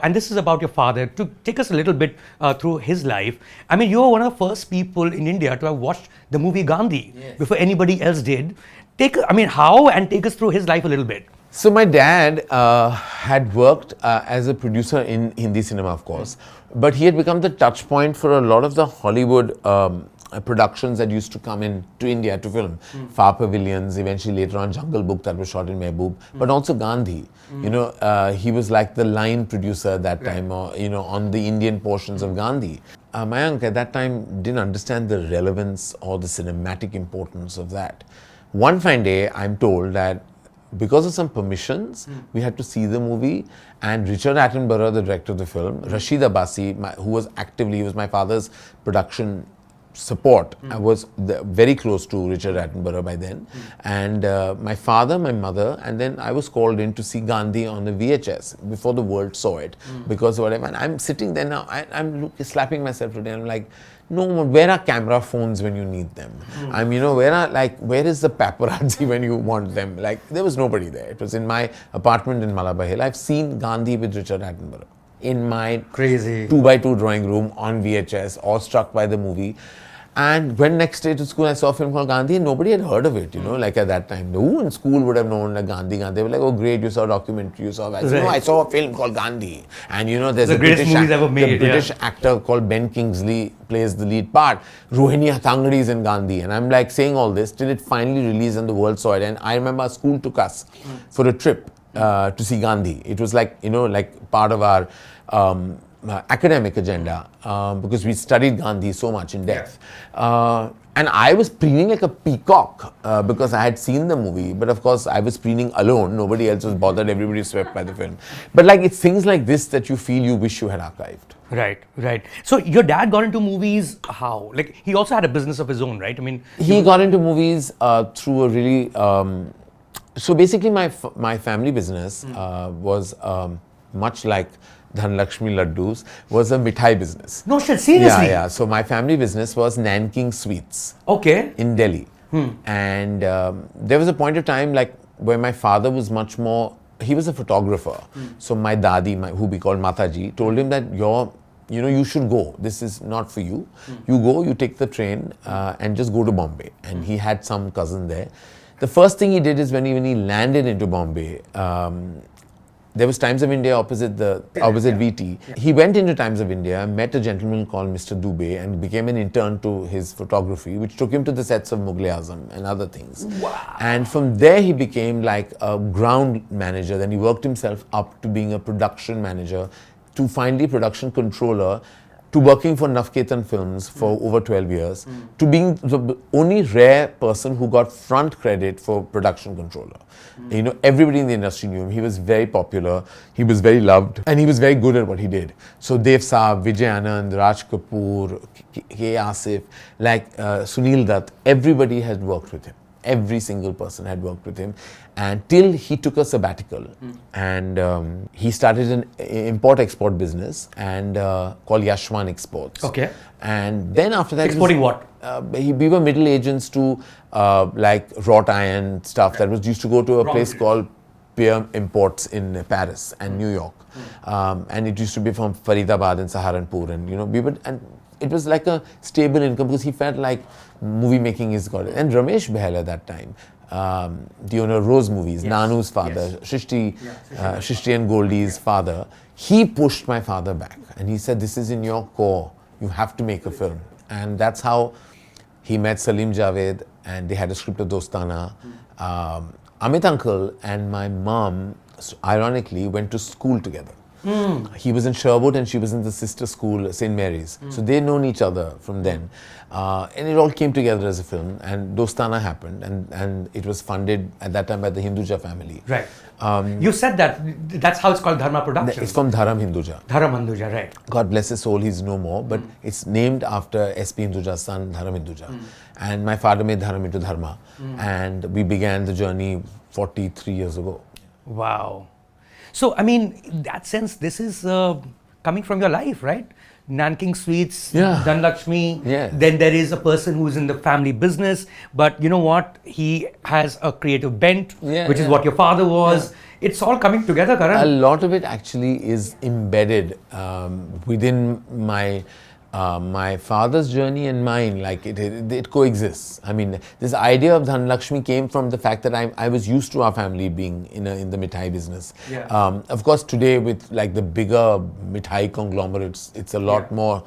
And this is about your father. To take us a little bit through his life, I mean, you were one of the first people in India to have watched the movie Gandhi before anybody else did. How, and take us through his life a little bit. So my dad had worked as a producer in Hindi cinema, of course, but he had become the touch point for a lot of the Hollywood productions that used to come in to India to film. Far Pavilions, eventually later on Jungle Book that was shot in Mehboob, but also Gandhi. You know, he was like the line producer at that time, or on the Indian portions of Gandhi. Mayank at that time didn't understand the relevance or the cinematic importance of that. One fine day, I'm told that because of some permissions, we had to see the movie, and Richard Attenborough, the director of the film, Rashid Abbasi, who was he was my father's production support. I was very close to Richard Attenborough by then, and my father, my mother, and then I was called in to see Gandhi on the VHS before the world saw it, because whatever, and I'm sitting there now, I'm slapping myself today, I'm like, no, where are camera phones when you need them? Where is the paparazzi when you want them? Like, there was nobody there. It was in my apartment in Malabar Hill. I've seen Gandhi with Richard Attenborough in my crazy 2x2 drawing room on VHS, awestruck by the movie. And went next day to school, I saw a film called Gandhi, and nobody had heard of it, like at that time. Who in school would have known like Gandhi? They were like, oh great, you saw a documentary, you saw... I said, no, I saw a film called Gandhi. And there's a British actor called Ben Kingsley plays the lead part. Rohini Hattangadi is in Gandhi. And I'm like saying all this till it finally released and the world saw it. And I remember school took us for a trip to see Gandhi. It was like, like part of our... academic agenda, because we studied Gandhi so much in depth. And I was preening like a peacock because I had seen the movie, but of course I was preening alone. Nobody else was bothered. Everybody was swept by the film. But like, it's things like this that you feel you wish you had archived. Right. So your dad got into movies how? Like, he also had a business of his own, right? I mean, he got into movies through a really... so basically my family business was much like Dhanlakshmi Laddus, was a mithai business. No shit, seriously? Yeah. So my family business was Nanking Sweets. Okay. In Delhi. And there was a point of time like where my father was much more, he was a photographer. So my dadi, who we called Mataji, told him that you should go. This is not for you. You go, you take the train and just go to Bombay. And he had some cousin there. The first thing he did is when he landed into Bombay, there was Times of India opposite VT. He went into Times of India, met a gentleman called Mr. Dubey, and became an intern to his photography, which took him to the sets of Mughal-e-Azam and other things. Wow. And from there he became like a ground manager. Then he worked himself up to being a production manager, to finally production controller, to working for Navketan Films for over 12 years, to being the only rare person who got front credit for production controller. Everybody in the industry knew him. He was very popular, he was very loved, and he was very good at what he did. So Dev Saab, Vijay Anand, Raj Kapoor, K. Asif, like Sunil Dutt, everybody had worked with him. Every single person had worked with him, until he took a sabbatical and he started an import-export business and called Yashwan Exports. Okay. And then after that, exporting what? We were middle agents to like wrought iron stuff that was used to go to a place called Peer Imports in Paris and New York, and it used to be from Faridabad and Saharanpur, and it was like a stable income because he felt like movie making is got it. And Ramesh Behel at that time, the owner of Rose Movies, Nanu's father, Shrishti and Goldie's father, he pushed my father back and he said, this is in your core, you have to make a film. And that's how he met Salim Javed, and they had a script of Dostana. Amit uncle and my mom, ironically, went to school together. He was in Sherwood and she was in the sister school, St. Mary's. So they'd known each other from then. And it all came together as a film, and Dostana happened, and it was funded at that time by the Hinduja family. Right. You said that's how it's called, Dharma Productions. It's from Dharam Hinduja. Dharam Hinduja, right. God bless his soul, he's no more, but it's named after S.P. Hinduja's son, Dharam Hinduja. And my father made Dharam into Dharma. And we began the journey 43 years ago. Wow. So, I mean, in that sense, this is coming from your life, right? Nanking Sweets, Dhanlakshmi. Yes. Then there is a person who's in the family business, but you know what? He has a creative bent, which is what your father was. It's all coming together, A Karan. lot of it actually is embedded within my father's journey and mine. Like it coexists. I mean, this idea of Dhanlakshmi came from the fact that I was used to our family being in the mithai business. Yeah. Of course, today with like the bigger mithai conglomerates, it's a lot more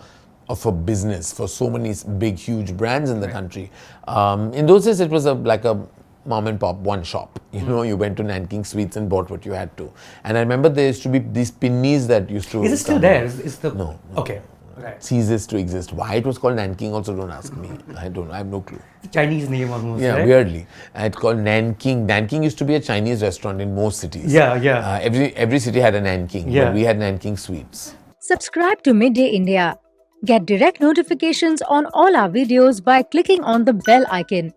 of a business for so many big, huge brands in the country. In those days, it was like a mom and pop one shop. You know, you went to Nanking Sweets and bought what you had to. And I remember there used to be these pinnies that used to. Is it still come there? out. Is the No. Okay. Right. Ceases to exist. Why it was called Nanking also don't ask me. I have no clue. Chinese name almost. Yeah, right? weirdly. It's called Nanking. Nanking used to be a Chinese restaurant in most cities. Yeah. Every city had a Nanking. Yeah. But we had Nanking Sweets. Subscribe to Midday India. Get direct notifications on all our videos by clicking on the bell icon.